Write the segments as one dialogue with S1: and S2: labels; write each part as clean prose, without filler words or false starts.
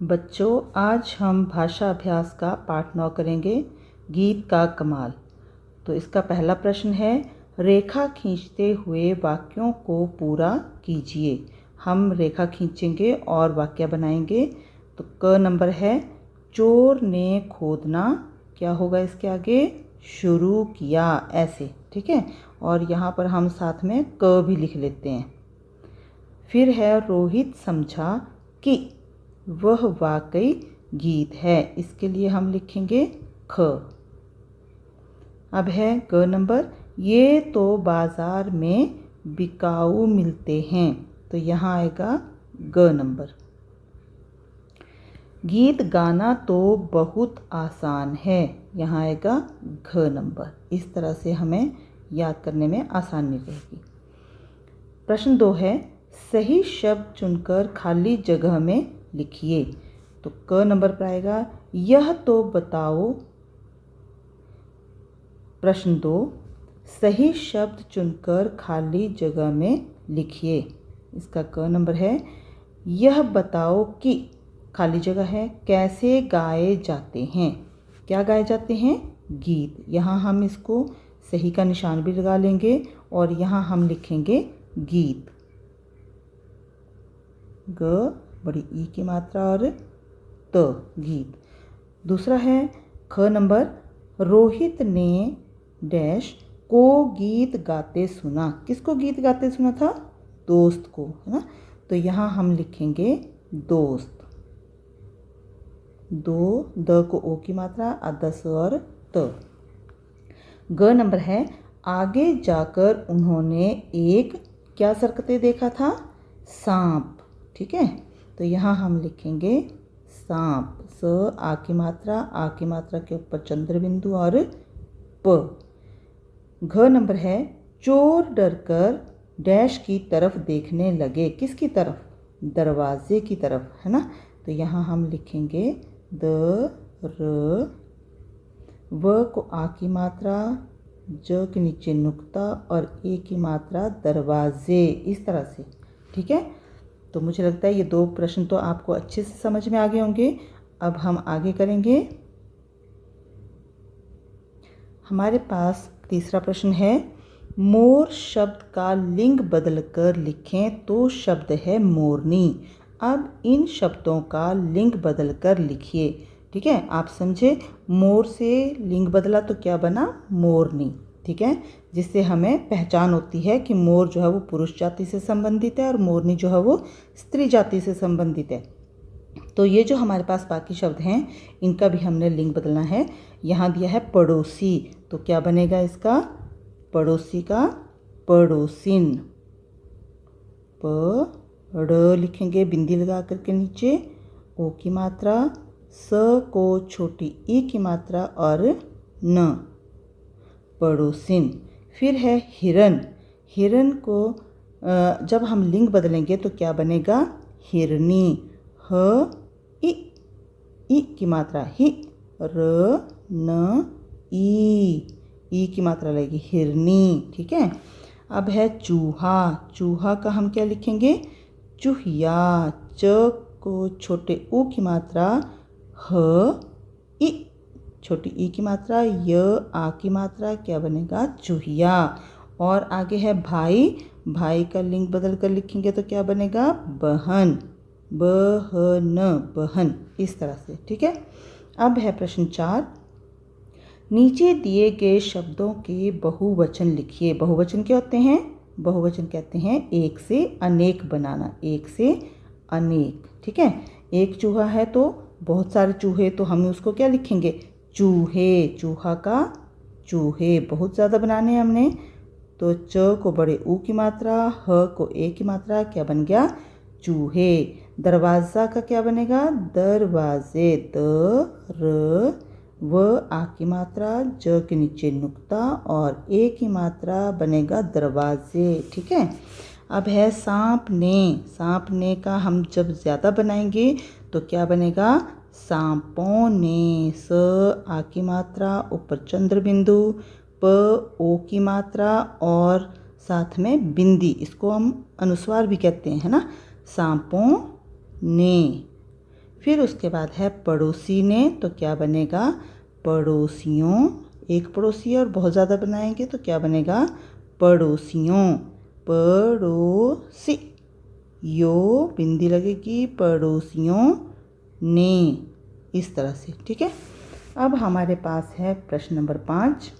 S1: बच्चों, आज हम भाषा अभ्यास का पाठ 9 करेंगे, गीत का कमाल। तो इसका पहला प्रश्न है, रेखा खींचते हुए वाक्यों को पूरा कीजिए। हम रेखा खींचेंगे और वाक्य बनाएंगे। तो क नंबर है, चोर ने खोदना, क्या होगा इसके आगे, शुरू किया, ऐसे, ठीक है। और यहाँ पर हम साथ में क भी लिख लेते हैं। फिर है, रोहित समझा कि वह वाकई गीत है, इसके लिए हम लिखेंगे ख। अब है ग नंबर, ये तो बाजार में बिकाऊ मिलते हैं, तो यहाँ आएगा ग नंबर। गीत गाना तो बहुत आसान है, यहाँ आएगा घ नंबर। इस तरह से हमें याद करने में आसानी रहेगी। प्रश्न 2 है, सही शब्द चुनकर खाली जगह में लिखिए। तो क नंबर पर आएगा, यह तो बताओ। प्रश्न 2, सही शब्द चुनकर खाली जगह में लिखिए। इसका क नंबर है, यह बताओ कि, खाली जगह है, कैसे गाए जाते हैं। क्या गाए जाते हैं, गीत। यहाँ हम इसको सही का निशान भी लगा लेंगे और यहाँ हम लिखेंगे गीत। ग बड़ी ई की मात्रा और त, गीत। दूसरा है ख नंबर, रोहित ने डैश को गीत गाते सुना। किसको गीत गाते सुना था, दोस्त को, है ना। तो यहाँ हम लिखेंगे दोस्त। दो, द को ओ की मात्रा, आधा स और त। ग नंबर है, आगे जाकर उन्होंने एक, क्या सरकते देखा था, सांप, ठीक है। तो यहाँ हम लिखेंगे सांप। स आ की मात्रा के ऊपर चंद्र बिंदु और प। घ नंबर है, चोर डरकर डैश की तरफ देखने लगे। किसकी तरफ, दरवाजे की तरफ, है ना। तो यहाँ हम लिखेंगे द र, व को आ की मात्रा, ज के नीचे नुक्ता और ए की मात्रा, दरवाजे, इस तरह से, ठीक है। तो मुझे लगता है ये 2 प्रश्न तो आपको अच्छे से समझ में आ गए होंगे। अब हम आगे करेंगे। हमारे पास तीसरा प्रश्न है, मोर शब्द का लिंग बदलकर लिखें। तो शब्द है मोरनी। अब इन शब्दों का लिंग बदलकर लिखिए, ठीक है। आप समझे, मोर से लिंग बदला तो क्या बना, मोरनी, ठीक है। जिससे हमें पहचान होती है कि मोर जो है वो पुरुष जाति से संबंधित है और मोरनी जो है वो स्त्री जाति से संबंधित है। तो ये जो हमारे पास बाकी शब्द हैं, इनका भी हमने लिंग बदलना है। यहाँ दिया है पड़ोसी, तो क्या बनेगा इसका, पड़ोसी का पड़ोसिन। ड़ लिखेंगे बिंदी लगा करके नीचे, ओ की मात्रा, स को छोटी ई की मात्रा और न, पड़ोसिन। फिर है हिरन। हिरन को जब हम लिंग बदलेंगे तो क्या बनेगा, हिरनी। ह ई की मात्रा ही, र न ई की मात्रा लगेगी, हिरनी, ठीक है। अब है चूहा। चूहा का हम क्या लिखेंगे, चूहिया। च को छोटे ऊ की मात्रा, ह ई, छोटी ई की मात्रा, य आ की मात्रा, क्या बनेगा, चूहिया। और आगे है भाई। भाई का लिंग बदल कर लिखेंगे तो क्या बनेगा, बहन। बहन, बहन, इस तरह से, ठीक है। अब है प्रश्न 4, नीचे दिए गए शब्दों के बहुवचन लिखिए। बहुवचन क्या होते हैं, बहुवचन कहते हैं एक से अनेक बनाना, एक से अनेक, ठीक है। एक चूहा है तो बहुत सारे चूहे, तो हम उसको क्या लिखेंगे, चूहे। चूहा का चूहे, बहुत ज़्यादा बनाने हैं हमने, तो च को बड़े ऊ की मात्रा, ह को ए की मात्रा, क्या बन गया, चूहे। दरवाज़ा का क्या बनेगा, दरवाजे। द र, व आ की मात्रा, ज के नीचे नुक्ता और ए की मात्रा, बनेगा दरवाजे, ठीक है। अब है सांप ने। सांप ने का हम जब ज़्यादा बनाएंगे तो क्या बनेगा, सांपों ने। स आ की मात्रा, ऊपर चंद्र बिंदु, प ओ की मात्रा और साथ में बिंदी, इसको हम अनुस्वार भी कहते हैं, है ना, सांपों ने। फिर उसके बाद है पड़ोसी ने, तो क्या बनेगा पड़ोसियों। एक पड़ोसी और बहुत ज़्यादा बनाएंगे तो क्या बनेगा पड़ोसियों। पड़ोसी, यो बिंदी लगेगी, पड़ोसियों ने, इस तरह से। ठीक है, अब हमारे पास है प्रश्न नंबर 5।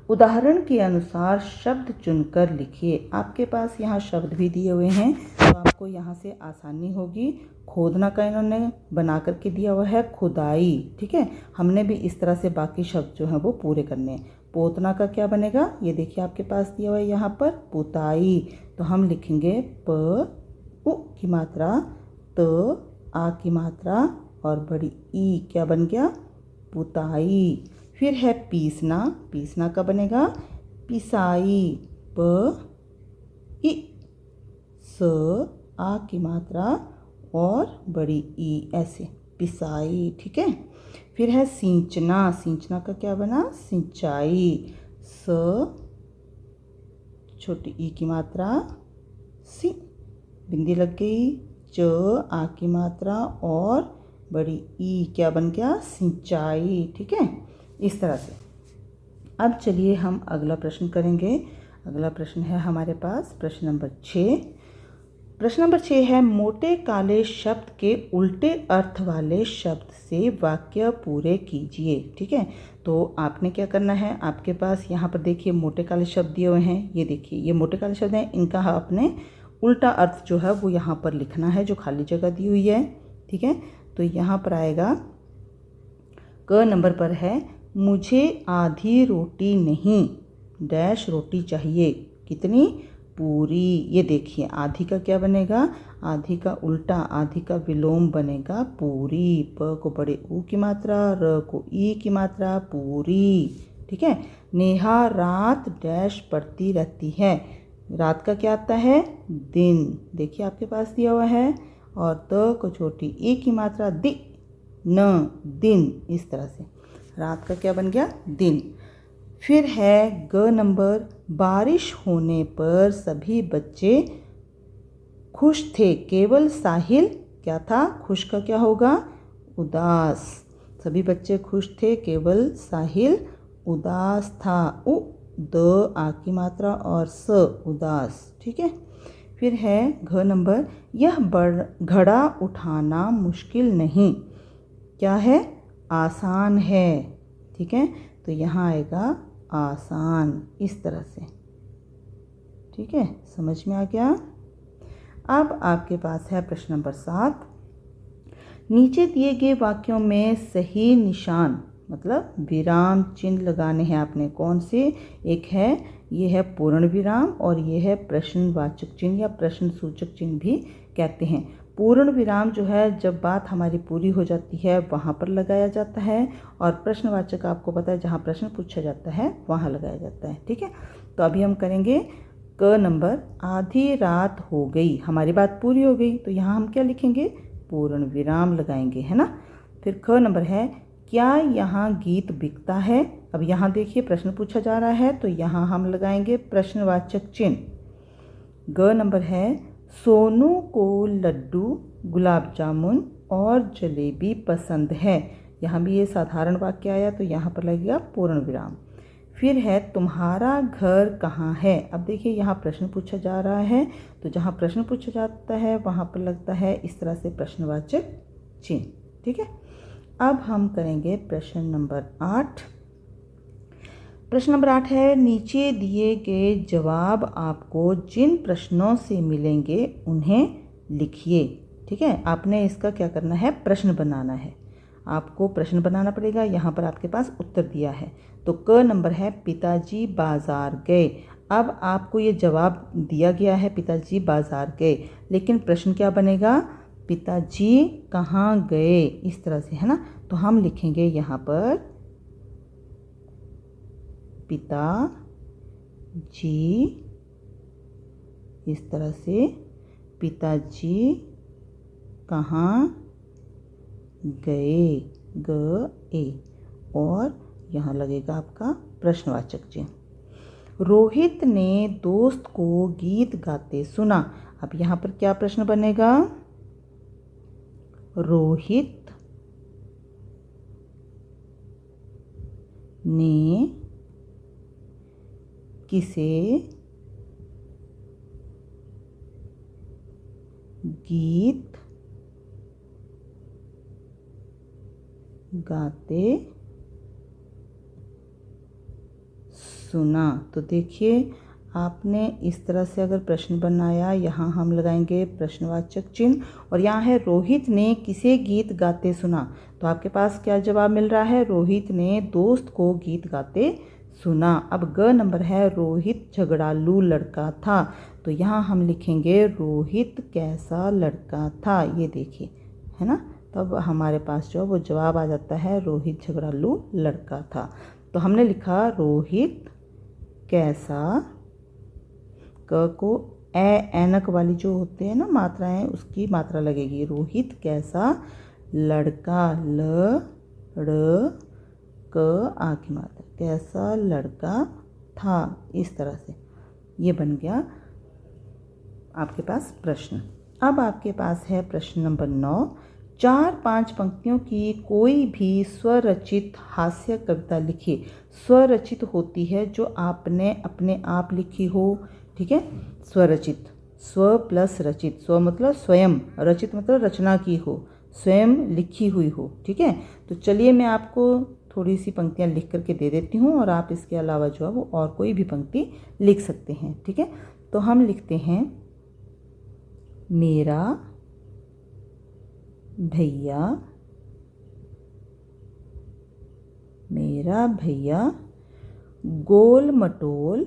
S1: उदाहरण के अनुसार शब्द चुनकर लिखिए। आपके पास यहाँ शब्द भी दिए हुए हैं तो आपको यहाँ से आसानी होगी। खोदना का इन्होंने बना करके दिया हुआ है खुदाई। ठीक है, हमने भी इस तरह से बाकी शब्द जो हैं वो पूरे करने हैं। पोतना का क्या बनेगा, ये देखिए आपके पास दिया हुआ है यहाँ पर पुताई। तो हम लिखेंगे प उ की मात्रा, त आ की मात्रा और बड़ी ई, क्या बन गया पुताई। फिर है पीसना, पीसना का बनेगा पिसाई। प इ, स आ की मात्रा और बड़ी ई, ऐसे पिसाई। ठीक है, फिर है सींचना, सींचना का क्या बना सिंचाई। स छोटी ई की मात्रा सी, बिंदी लग गई। च आ की मात्रा और बड़ी ई, क्या बन गया सिंचाई। ठीक है, इस तरह से। अब चलिए हम अगला प्रश्न करेंगे। अगला प्रश्न है हमारे पास प्रश्न नंबर 6। प्रश्न नंबर 6 है मोटे काले शब्द के उल्टे अर्थ वाले शब्द से वाक्य पूरे कीजिए। ठीक है, तो आपने क्या करना है, आपके पास यहाँ पर देखिए मोटे काले शब्द दिए हुए हैं। ये देखिए ये मोटे काले शब्द हैं, इनका आपने उल्टा अर्थ जो है वो यहाँ पर लिखना है, जो खाली जगह दी हुई है। ठीक है, तो यहाँ पर आएगा क नंबर पर है मुझे आधी रोटी नहीं डैश रोटी चाहिए, कितनी पूरी। ये देखिए आधी का क्या बनेगा, आधी का उल्टा, आधी का विलोम बनेगा पूरी। प को बड़े ऊ की मात्रा, र को ई की मात्रा, पूरी। ठीक है, नेहा रात डैश पढ़ती रहती है। रात का क्या आता है दिन, देखिए आपके पास दिया हुआ है। और त को छोटी ई की मात्रा दि, न दिन, इस तरह से रात का क्या बन गया दिन। फिर है ग नंबर, बारिश होने पर सभी बच्चे खुश थे केवल साहिल क्या था, खुश का क्या होगा उदास। सभी बच्चे खुश थे केवल साहिल उदास था। उ द आ की मात्रा और स उदास। ठीक है, फिर है घ नंबर, यह घड़ा उठाना मुश्किल नहीं, क्या है आसान है। ठीक है, तो यहाँ आएगा आसान, इस तरह से। ठीक है, समझ में आ गया। अब आपके पास है प्रश्न नंबर 7। नीचे दिए गए वाक्यों में सही निशान मतलब विराम चिन्ह लगाने हैं आपने। कौन से, एक है ये है पूर्ण विराम और ये है प्रश्नवाचक चिन्ह या प्रश्न सूचक चिन्ह भी कहते हैं। पूर्ण विराम जो है जब बात हमारी पूरी हो जाती है वहाँ पर लगाया जाता है, और प्रश्नवाचक आपको पता है जहाँ प्रश्न पूछा जाता है वहाँ लगाया जाता है। ठीक है, तो अभी हम करेंगे क नंबर, आधी रात हो गई, हमारी बात पूरी हो गई तो यहाँ हम क्या लिखेंगे पूर्ण विराम लगाएंगे, है ना। फिर ख नंबर है, क्या यहाँ गीत बिकता है। अब यहाँ देखिए प्रश्न पूछा जा रहा है तो यहाँ हम लगाएंगे प्रश्नवाचक चिन्ह। ग नंबर है, सोनू को लड्डू गुलाब जामुन और जलेबी पसंद है। यहाँ भी ये साधारण वाक्य आया तो यहाँ पर लगेगा पूर्ण विराम। फिर है तुम्हारा घर कहाँ है। अब देखिए यहाँ प्रश्न पूछा जा रहा है तो जहाँ प्रश्न पूछा जाता है वहाँ पर लगता है इस तरह से प्रश्नवाचक चिन्ह। ठीक है, अब हम करेंगे प्रश्न नंबर 8। प्रश्न नंबर 8 है, नीचे दिए गए जवाब आपको जिन प्रश्नों से मिलेंगे उन्हें लिखिए। ठीक है, आपने इसका क्या करना है प्रश्न बनाना है, आपको प्रश्न बनाना पड़ेगा। यहाँ पर आपके पास उत्तर दिया है तो क नंबर है, पिताजी बाजार गए। अब आपको ये जवाब दिया गया है पिताजी बाजार गए, लेकिन प्रश्न क्या बनेगा पिताजी कहाँ गए, इस तरह से, है ना। तो हम लिखेंगे यहाँ पर पिताजी, इस तरह से पिताजी कहाँ गए, गए, और यहाँ लगेगा आपका प्रश्नवाचक चिन्ह। रोहित ने दोस्त को गीत गाते सुना। अब यहाँ पर क्या प्रश्न बनेगा, रोहित ने किसे गीत गाते सुना। तो देखिए आपने इस तरह से अगर प्रश्न बनाया, यहाँ हम लगाएंगे प्रश्नवाचक चिन्ह और यहाँ है रोहित ने किसे गीत गाते सुना। तो आपके पास क्या जवाब मिल रहा है? रोहित ने दोस्त को गीत गाते सुना। अब ग नंबर है रोहित झगड़ालू लड़का था। तो यहाँ हम लिखेंगे रोहित कैसा लड़का था। ये देखिए, है ना। तब हमारे पास जो वो जवाब आ जाता है रोहित झगड़ालू लड़का था। तो हमने लिखा रोहित कैसा, क को ऐनक वाली जो होते हैं ना मात्राएं, उसकी मात्रा लगेगी। रोहित कैसा लड़का, ल ड़ क आ की मात्रा, कैसा लड़का था। इस तरह से ये बन गया आपके पास प्रश्न। अब आपके पास है प्रश्न नंबर 9। 4-5 पंक्तियों की कोई भी स्वरचित हास्य कविता लिखिए। स्वरचित होती है जो आपने अपने आप लिखी हो, ठीक है। स्वरचित, स्व प्लस रचित, स्व मतलब स्वयं, रचित मतलब रचना की हो, स्वयं लिखी हुई हो, ठीक है। तो चलिए मैं आपको थोड़ी सी पंक्तियाँ लिख करके दे देती हूँ और आप इसके अलावा जो है वो और कोई भी पंक्ति लिख सकते हैं, ठीक है। तो हम लिखते हैं, मेरा भैया, मेरा भैया गोल मटोल,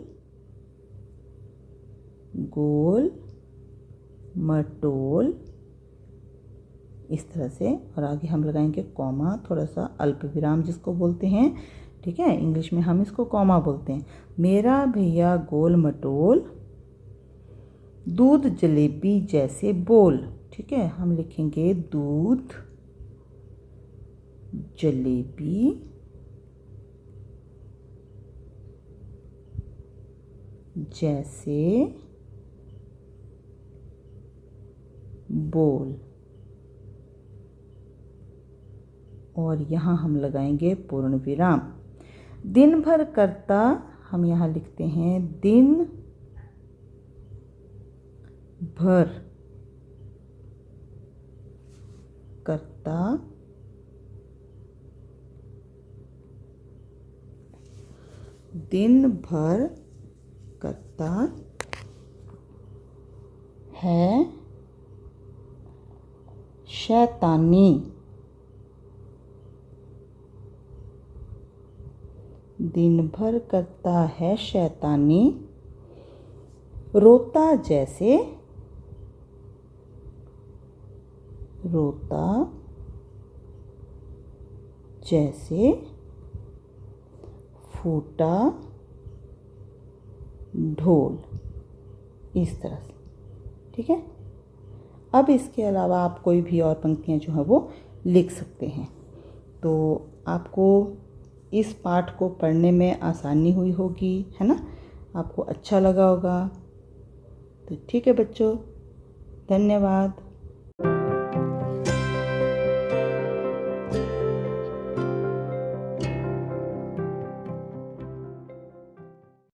S1: गोल मटोल, इस तरह से। और आगे हम लगाएंगे कॉमा, थोड़ा सा अल्प विराम जिसको बोलते हैं, ठीक है। इंग्लिश में हम इसको कॉमा बोलते हैं। मेरा भैया गोल मटोल, दूध जलेबी जैसे बोल, ठीक है। हम लिखेंगे दूध जलेबी जैसे बोल। और यहाँ हम लगाएंगे पूर्ण विराम। दिन भर करता, हम यहाँ लिखते हैं दिन भर करता दिन भर करता है शैतानी, दिन भर करता है शैतानी, रोता जैसे, रोता जैसे फूटा ढोल, इस तरह से, ठीक है। अब इसके अलावा आप कोई भी और पंक्तियाँ जो हैं वो लिख सकते हैं। तो आपको इस पाठ को पढ़ने में आसानी हुई होगी, है ना। आपको अच्छा लगा होगा। तो ठीक है बच्चों, धन्यवाद।